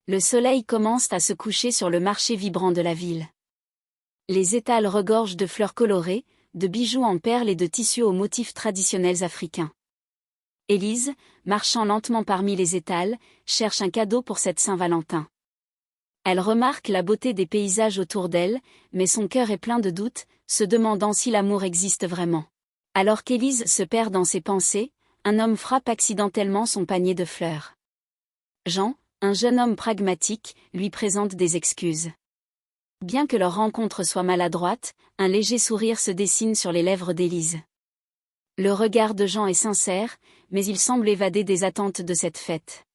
Le soleil commence à se coucher sur le marché vibrant de la ville. Les étals regorgent de fleurs colorées, de bijoux en perles et de tissus aux motifs traditionnels africains. Élise, marchant lentement parmi les étals, cherche un cadeau pour cette Saint-Valentin. Elle remarque la beauté des paysages autour d'elle, mais son cœur est plein de doutes, se demandant si l'amour existe vraiment. Alors qu'Élise se perd dans ses pensées, un homme frappe accidentellement son panier de fleurs. Jean, un jeune homme pragmatique, lui présente des excuses. Bien que leur rencontre soit maladroite, un léger sourire se dessine sur les lèvres d'Élise. Le regard de Jean est sincère, mais il semble évader des attentes de cette fête.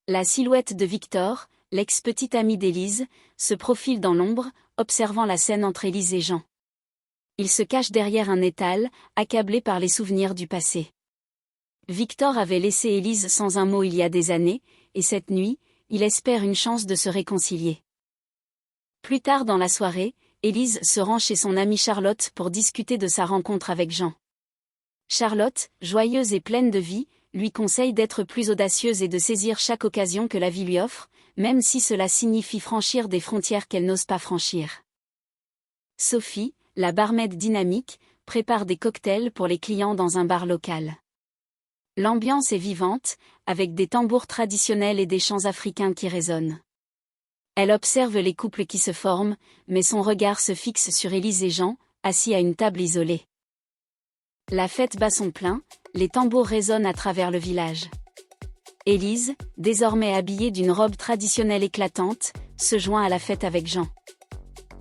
La silhouette de Victor, l'ex-petit ami d'Élise, se profile dans l'ombre, observant la scène entre Élise et Jean. Il se cache derrière un étal, accablé par les souvenirs du passé. Victor avait laissé Élise sans un mot il y a des années, et cette nuit, il espère une chance de se réconcilier. Plus tard dans la soirée, Élise se rend chez son amie Charlotte pour discuter de sa rencontre avec Jean. Charlotte, joyeuse et pleine de vie, lui conseille d'être plus audacieuse et de saisir chaque occasion que la vie lui offre, même si cela signifie franchir des frontières qu'elle n'ose pas franchir. Sophie, la barmaid dynamique, prépare des cocktails pour les clients dans un bar local. L'ambiance est vivante, avec des tambours traditionnels et des chants africains qui résonnent. Elle observe les couples qui se forment, mais son regard se fixe sur Élise et Jean, assis à une table isolée. La fête bat son plein, les tambours résonnent à travers le village. Élise, désormais habillée d'une robe traditionnelle éclatante, se joint à la fête avec Jean.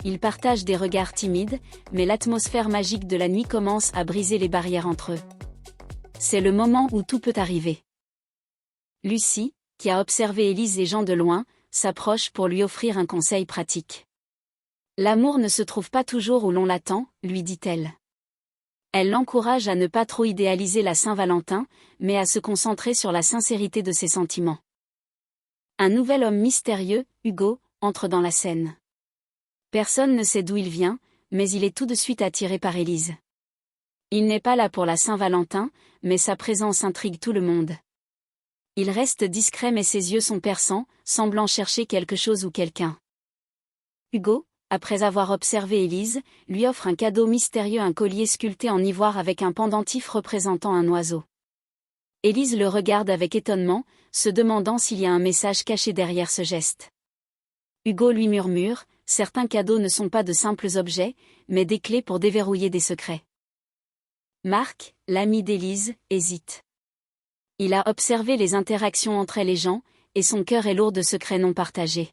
Ils partagent des regards timides, mais l'atmosphère magique de la nuit commence à briser les barrières entre eux. C'est le moment où tout peut arriver. Lucie, qui a observé Élise et Jean de loin, s'approche pour lui offrir un conseil pratique. L'amour ne se trouve pas toujours où l'on l'attend, lui dit-elle. Elle l'encourage à ne pas trop idéaliser la Saint-Valentin, mais à se concentrer sur la sincérité de ses sentiments. Un nouvel homme mystérieux, Hugo, entre dans la scène. Personne ne sait d'où il vient, mais il est tout de suite attiré par Élise. Il n'est pas là pour la Saint-Valentin, mais sa présence intrigue tout le monde. Il reste discret mais ses yeux sont perçants, semblant chercher quelque chose ou quelqu'un. Hugo, après avoir observé Élise, lui offre un cadeau mystérieux, un collier sculpté en ivoire avec un pendentif représentant un oiseau. Élise le regarde avec étonnement, se demandant s'il y a un message caché derrière ce geste. Hugo lui murmure, certains cadeaux ne sont pas de simples objets, mais des clés pour déverrouiller des secrets. Marc, l'ami d'Élise, hésite. Il a observé les interactions entre elle et Jean, et son cœur est lourd de secrets non partagés.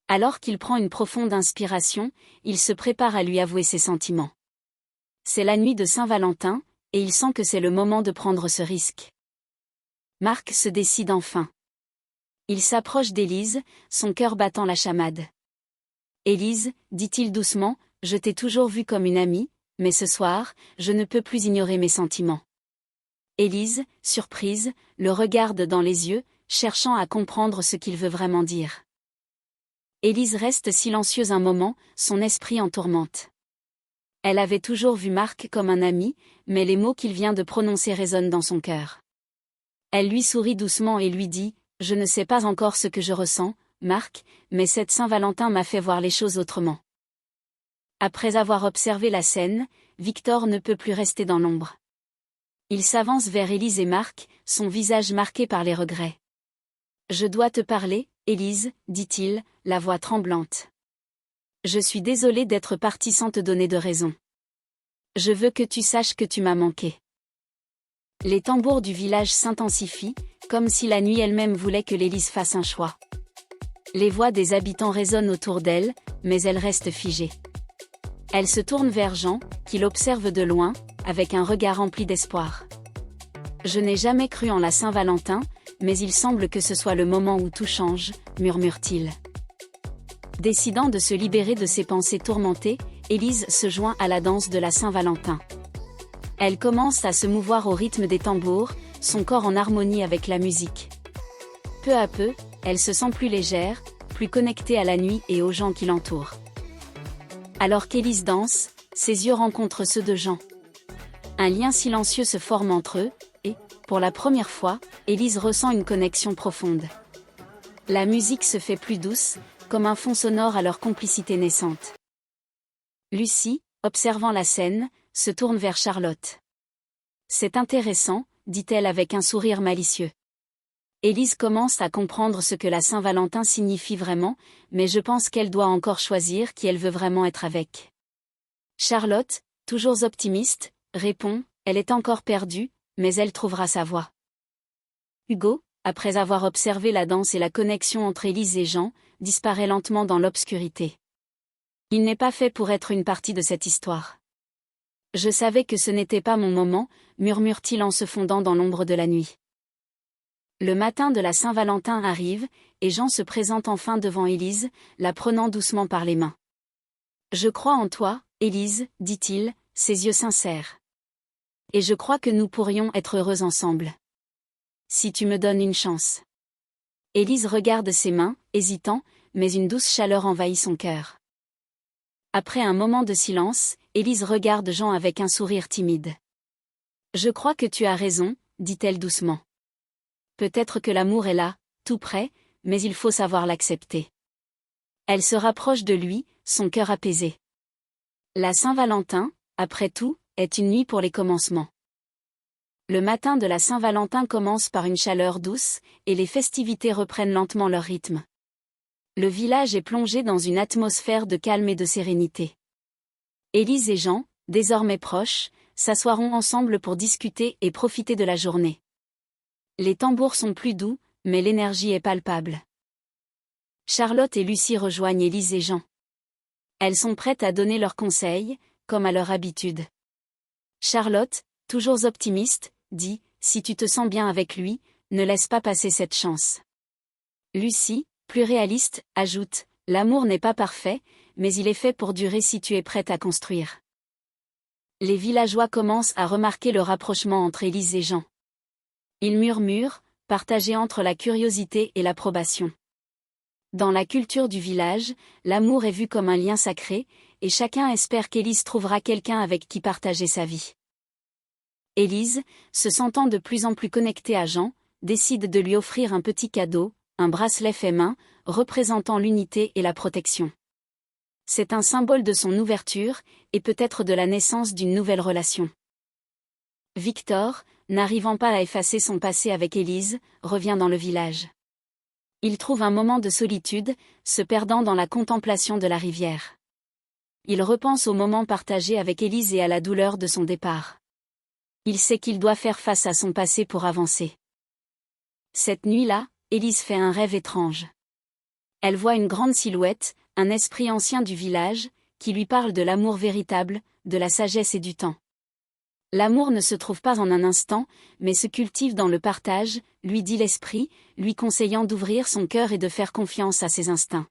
Alors qu'il prend une profonde inspiration, il se prépare à lui avouer ses sentiments. C'est la nuit de Saint-Valentin, et il sent que c'est le moment de prendre ce risque. Marc se décide enfin. Il s'approche d'Élise, son cœur battant la chamade. « Élise, dit-il doucement, je t'ai toujours vue comme une amie, mais ce soir, je ne peux plus ignorer mes sentiments. » Élise, surprise, le regarde dans les yeux, cherchant à comprendre ce qu'il veut vraiment dire. Élise reste silencieuse un moment, son esprit en tourmente. Elle avait toujours vu Marc comme un ami, mais les mots qu'il vient de prononcer résonnent dans son cœur. Elle lui sourit doucement et lui dit « Je ne sais pas encore ce que je ressens, Marc, mais cette Saint-Valentin m'a fait voir les choses autrement. » Après avoir observé la scène, Victor ne peut plus rester dans l'ombre. Il s'avance vers Élise et Marc, son visage marqué par les regrets. « Je dois te parler, Élise, dit-il, la voix tremblante. Je suis désolé d'être parti sans te donner de raison. Je veux que tu saches que tu m'as manqué. » Les tambours du village s'intensifient, comme si la nuit elle-même voulait que l'Élise fasse un choix. Les voix des habitants résonnent autour d'elle, mais elle reste figée. Elle se tourne vers Jean, qui l'observe de loin, avec un regard rempli d'espoir. « Je n'ai jamais cru en la Saint-Valentin, mais il semble que ce soit le moment où tout change, » murmure-t-il. Décidant de se libérer de ses pensées tourmentées, Élise se joint à la danse de la Saint-Valentin. Elle commence à se mouvoir au rythme des tambours, son corps en harmonie avec la musique. Peu à peu, elle se sent plus légère, plus connectée à la nuit et aux gens qui l'entourent. Alors qu'Élise danse, ses yeux rencontrent ceux de Jean. Un lien silencieux se forme entre eux, et, pour la première fois, Élise ressent une connexion profonde. La musique se fait plus douce, comme un fond sonore à leur complicité naissante. Lucie, observant la scène, se tourne vers Charlotte. C'est intéressant, dit-elle avec un sourire malicieux. Élise commence à comprendre ce que la Saint-Valentin signifie vraiment, mais je pense qu'elle doit encore choisir qui elle veut vraiment être avec. Charlotte, toujours optimiste, répond, elle est encore perdue, mais elle trouvera sa voie. Hugo, après avoir observé la danse et la connexion entre Élise et Jean, disparaît lentement dans l'obscurité. Il n'est pas fait pour être une partie de cette histoire. Je savais que ce n'était pas mon moment, murmure-t-il en se fondant dans l'ombre de la nuit. Le matin de la Saint-Valentin arrive, et Jean se présente enfin devant Élise, la prenant doucement par les mains. Je crois en toi, Élise, dit-il, ses yeux sincères. Et je crois que nous pourrions être heureux ensemble. Si tu me donnes une chance. Élise regarde ses mains, hésitant, mais une douce chaleur envahit son cœur. Après un moment de silence, Élise regarde Jean avec un sourire timide. Je crois que tu as raison, dit-elle doucement. Peut-être que l'amour est là, tout près, mais il faut savoir l'accepter. Elle se rapproche de lui, son cœur apaisé. La Saint-Valentin, après tout, est une nuit pour les commencements. Le matin de la Saint-Valentin commence par une chaleur douce, et les festivités reprennent lentement leur rythme. Le village est plongé dans une atmosphère de calme et de sérénité. Élise et Jean, désormais proches, s'assoiront ensemble pour discuter et profiter de la journée. Les tambours sont plus doux, mais l'énergie est palpable. Charlotte et Lucie rejoignent Élise et Jean. Elles sont prêtes à donner leurs conseils, comme à leur habitude. Charlotte, toujours optimiste, dit « Si tu te sens bien avec lui, ne laisse pas passer cette chance. » Lucie, plus réaliste, ajoute « L'amour n'est pas parfait, mais il est fait pour durer si tu es prête à construire. » Les villageois commencent à remarquer le rapprochement entre Élise et Jean. Ils murmurent, partagés entre la curiosité et l'approbation. Dans la culture du village, l'amour est vu comme un lien sacré, et chacun espère qu'Élise trouvera quelqu'un avec qui partager sa vie. Élise, se sentant de plus en plus connectée à Jean, décide de lui offrir un petit cadeau, un bracelet fait main, représentant l'unité et la protection. C'est un symbole de son ouverture, et peut-être de la naissance d'une nouvelle relation. Victor, n'arrivant pas à effacer son passé avec Élise, revient dans le village. Il trouve un moment de solitude, se perdant dans la contemplation de la rivière. Il repense au moment partagé avec Élise et à la douleur de son départ. Il sait qu'il doit faire face à son passé pour avancer. Cette nuit-là, Élise fait un rêve étrange. Elle voit une grande silhouette, un esprit ancien du village, qui lui parle de l'amour véritable, de la sagesse et du temps. L'amour ne se trouve pas en un instant, mais se cultive dans le partage, lui dit l'esprit, lui conseillant d'ouvrir son cœur et de faire confiance à ses instincts.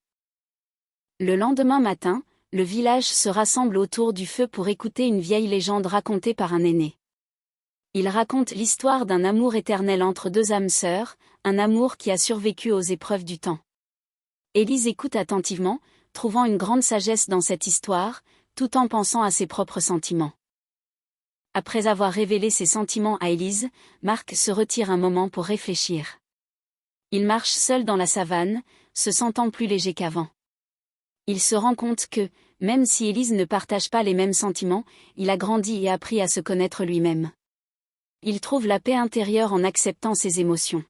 Le lendemain matin, le village se rassemble autour du feu pour écouter une vieille légende racontée par un aîné. Il raconte l'histoire d'un amour éternel entre deux âmes sœurs, un amour qui a survécu aux épreuves du temps. Élise écoute attentivement, trouvant une grande sagesse dans cette histoire, tout en pensant à ses propres sentiments. Après avoir révélé ses sentiments à Élise, Marc se retire un moment pour réfléchir. Il marche seul dans la savane, se sentant plus léger qu'avant. Il se rend compte que, même si Élise ne partage pas les mêmes sentiments, il a grandi et appris à se connaître lui-même. Il trouve la paix intérieure en acceptant ses émotions.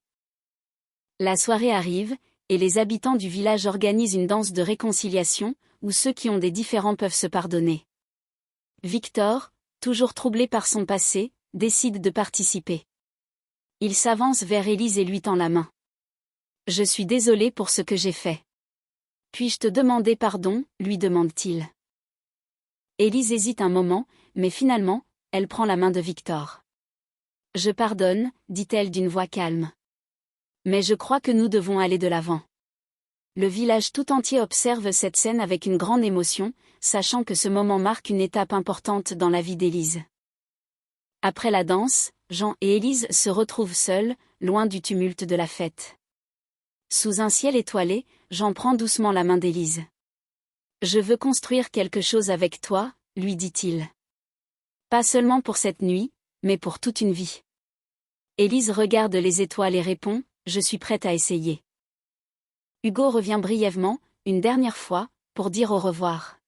La soirée arrive, et les habitants du village organisent une danse de réconciliation, où ceux qui ont des différends peuvent se pardonner. Victor, toujours troublé par son passé, décide de participer. Il s'avance vers Élise et lui tend la main. « Je suis désolé pour ce que j'ai fait. Puis-je te demander pardon ?» lui demande-t-il. Élise hésite un moment, mais finalement, elle prend la main de Victor. « Je pardonne, » dit-elle d'une voix calme. « Mais je crois que nous devons aller de l'avant. » Le village tout entier observe cette scène avec une grande émotion, sachant que ce moment marque une étape importante dans la vie d'Élise. Après la danse, Jean et Élise se retrouvent seuls, loin du tumulte de la fête. Sous un ciel étoilé, Jean prend doucement la main d'Élise. « Je veux construire quelque chose avec toi, » lui dit-il. « Pas seulement pour cette nuit, mais pour toute une vie. » Élise regarde les étoiles et répond « Je suis prête à essayer. » Hugo revient brièvement, une dernière fois, pour dire au revoir.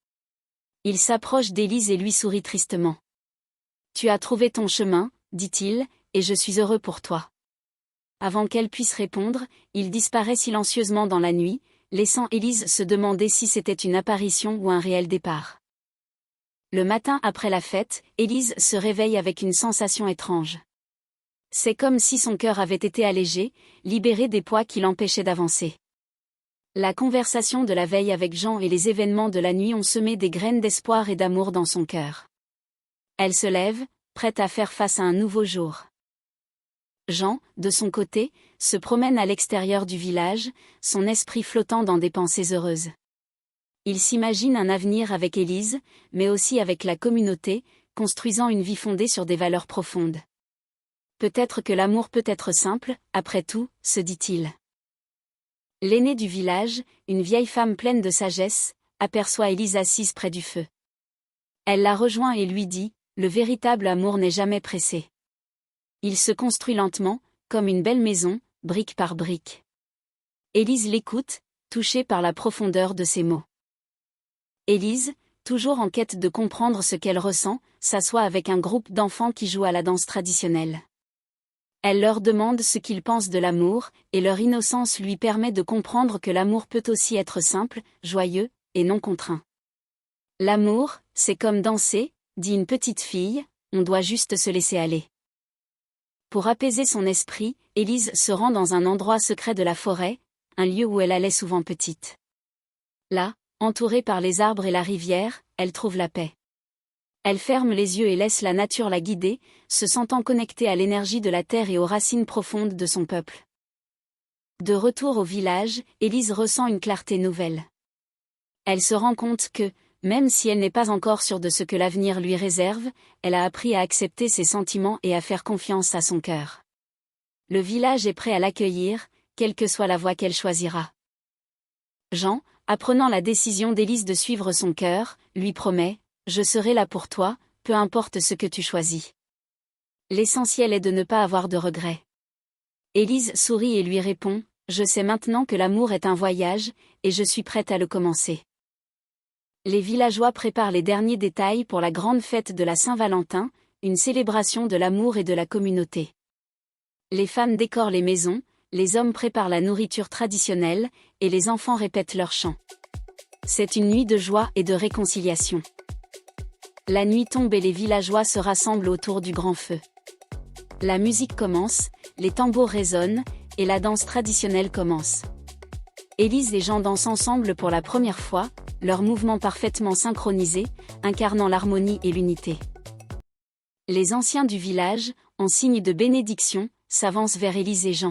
Il s'approche d'Élise et lui sourit tristement. Tu as trouvé ton chemin, dit-il, et je suis heureux pour toi. Avant qu'elle puisse répondre, il disparaît silencieusement dans la nuit, laissant Élise se demander si c'était une apparition ou un réel départ. Le matin après la fête, Élise se réveille avec une sensation étrange. C'est comme si son cœur avait été allégé, libéré des poids qui l'empêchaient d'avancer. La conversation de la veille avec Jean et les événements de la nuit ont semé des graines d'espoir et d'amour dans son cœur. Elle se lève, prête à faire face à un nouveau jour. Jean, de son côté, se promène à l'extérieur du village, son esprit flottant dans des pensées heureuses. Il s'imagine un avenir avec Élise, mais aussi avec la communauté, construisant une vie fondée sur des valeurs profondes. Peut-être que l'amour peut être simple, après tout, se dit-il. L'aînée du village, une vieille femme pleine de sagesse, aperçoit Élise assise près du feu. Elle la rejoint et lui dit, « Le véritable amour n'est jamais pressé. Il se construit lentement, comme une belle maison, brique par brique. » Élise l'écoute, touchée par la profondeur de ses mots. Élise, toujours en quête de comprendre ce qu'elle ressent, s'assoit avec un groupe d'enfants qui jouent à la danse traditionnelle. Elle leur demande ce qu'ils pensent de l'amour, et leur innocence lui permet de comprendre que l'amour peut aussi être simple, joyeux, et non contraint. L'amour, c'est comme danser, dit une petite fille, on doit juste se laisser aller. Pour apaiser son esprit, Élise se rend dans un endroit secret de la forêt, un lieu où elle allait souvent petite. Là, entourée par les arbres et la rivière, elle trouve la paix. Elle ferme les yeux et laisse la nature la guider, se sentant connectée à l'énergie de la terre et aux racines profondes de son peuple. De retour au village, Élise ressent une clarté nouvelle. Elle se rend compte que, même si elle n'est pas encore sûre de ce que l'avenir lui réserve, elle a appris à accepter ses sentiments et à faire confiance à son cœur. Le village est prêt à l'accueillir, quelle que soit la voie qu'elle choisira. Jean, apprenant la décision d'Élise de suivre son cœur, lui promet « Je serai là pour toi, peu importe ce que tu choisis. » L'essentiel est de ne pas avoir de regrets. Élise sourit et lui répond « Je sais maintenant que l'amour est un voyage, et je suis prête à le commencer. » Les villageois préparent les derniers détails pour la grande fête de la Saint-Valentin, une célébration de l'amour et de la communauté. Les femmes décorent les maisons, les hommes préparent la nourriture traditionnelle, et les enfants répètent leurs chants. C'est une nuit de joie et de réconciliation. La nuit tombe et les villageois se rassemblent autour du grand feu. La musique commence, les tambours résonnent, et la danse traditionnelle commence. Élise et Jean dansent ensemble pour la première fois, leurs mouvements parfaitement synchronisés, incarnant l'harmonie et l'unité. Les anciens du village, en signe de bénédiction, s'avancent vers Élise et Jean.